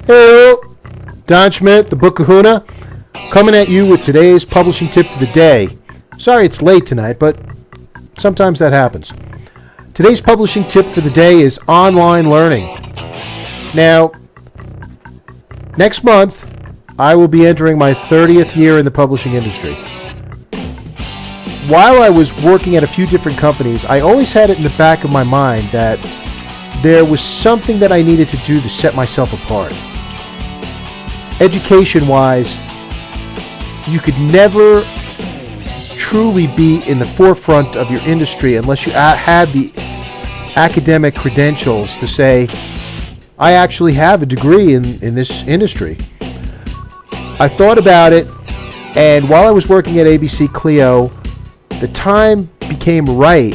Hey, Don Schmidt, the book Kahuna, coming at you with today's publishing tip for the day. Sorry it's late tonight, but sometimes that happens. Today's publishing tip for the day is online learning. Now, next month, I will be entering my 30th year in the publishing industry. While I was working at a few different companies, I always had it in the back of my mind that there was something that I needed to do to set myself apart. Education-wise, you could never truly be in the forefront of your industry unless you had the academic credentials to say, I actually have a degree in this industry. I thought about it, and while I was working at ABC Clio, the time became right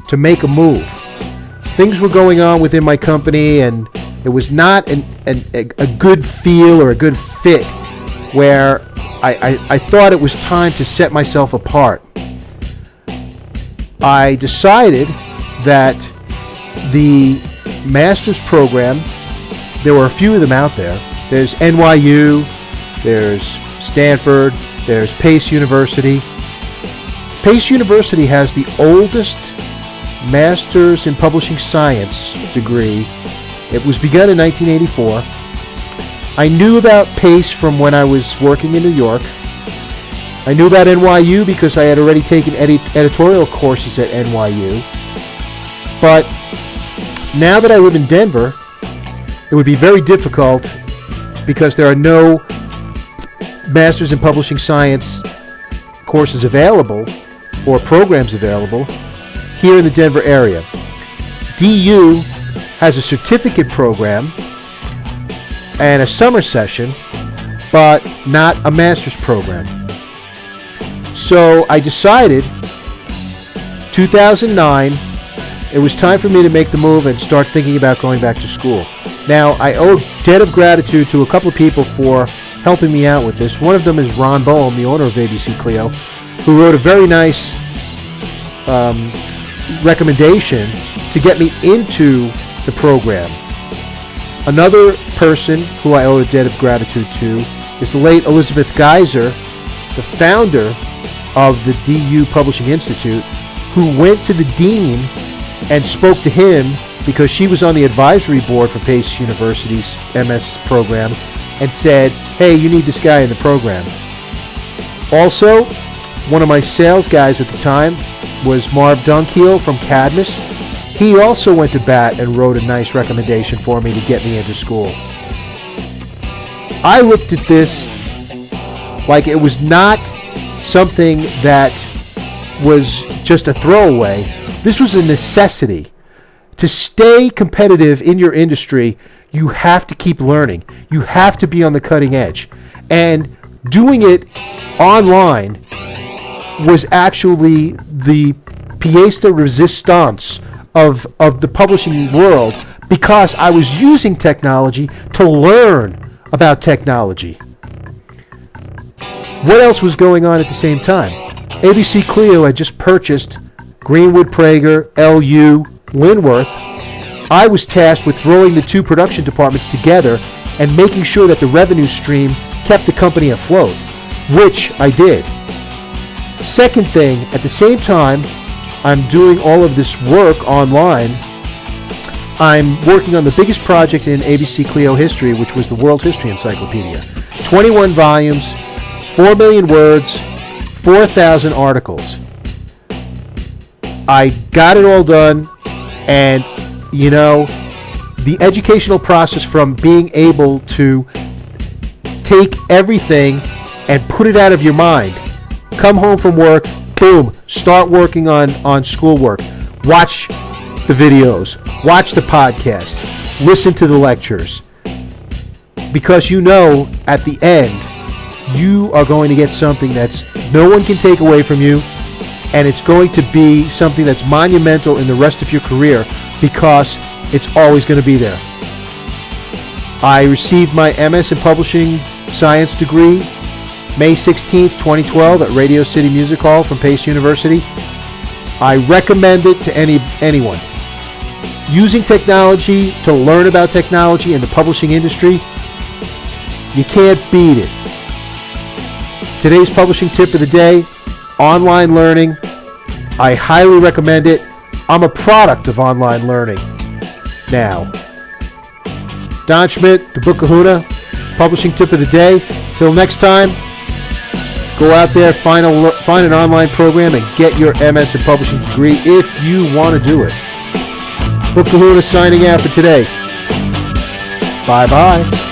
to make a move. Things were going on within my company, and it was not a good feel or a good fit where I thought it was time to set myself apart. I decided that the master's program, there were a few of them out there. There's NYU, there's Stanford, there's Pace University. Pace University has the oldest Master's in Publishing Science degree. It was begun in 1984. I knew about Pace from when I was working in New York. I knew about NYU because I had already taken editorial courses at NYU. But now that I live in Denver, it would be very difficult because there are no Masters in Publishing Science courses available or programs available here in the Denver area. DU has a certificate program and a summer session, but not a master's program. So I decided, 2009, it was time for me to make the move and start thinking about going back to school. Now, I owe a debt of gratitude to a couple of people for helping me out with this. One of them is Ron Boehm, the owner of ABC Clio, who wrote a very nice recommendation to get me into the program. Another person who I owe a debt of gratitude to is the late Elizabeth Geiser, the founder of the DU Publishing Institute, who went to the dean and spoke to him because she was on the advisory board for Pace University's MS program and said, hey, you need this guy in the program. Also, one of my sales guys at the time was Marv Dunkeel from Cadmus. He also went to bat and wrote a nice recommendation for me to get me into school. I looked at this like it was not something that was just a throwaway. This was a necessity. To stay competitive in your industry, you have to keep learning. You have to be on the cutting edge. And doing it online was actually the pièce de résistance of the publishing world, because I was using technology to learn about technology. What else was going on at the same time? ABC Clio had just purchased Greenwood Prager, LU, Linworth. I was tasked with throwing the two production departments together and making sure that the revenue stream kept the company afloat, which I did. Second thing, at the same time I'm doing all of this work online, I'm working on the biggest project in ABC Clio history, which was the World History Encyclopedia. 21 volumes, 4 million words, 4,000 articles. I got it all done, and you know, the educational process from being able to take everything and put it out of your mind, come home from work, boom, start working on schoolwork, watch the videos, watch the podcasts, listen to the lectures, because you know at the end you are going to get something that's no one can take away from you, and it's going to be something that's monumental in the rest of your career because it's always going to be there. I received my MS in Publishing Science degree May 16th, 2012 at Radio City Music Hall from Pace University. I recommend it to anyone. Using technology to learn about technology in the publishing industry, you can't beat it. Today's publishing tip of the day, online learning. I highly recommend it. I'm a product of online learning now. Don Schmidt, the book Kahuna, publishing tip of the day. Till next time, go out there, find an online program and get your MS in publishing degree if you want to do it. Book Kahuna signing out for today. Bye-bye.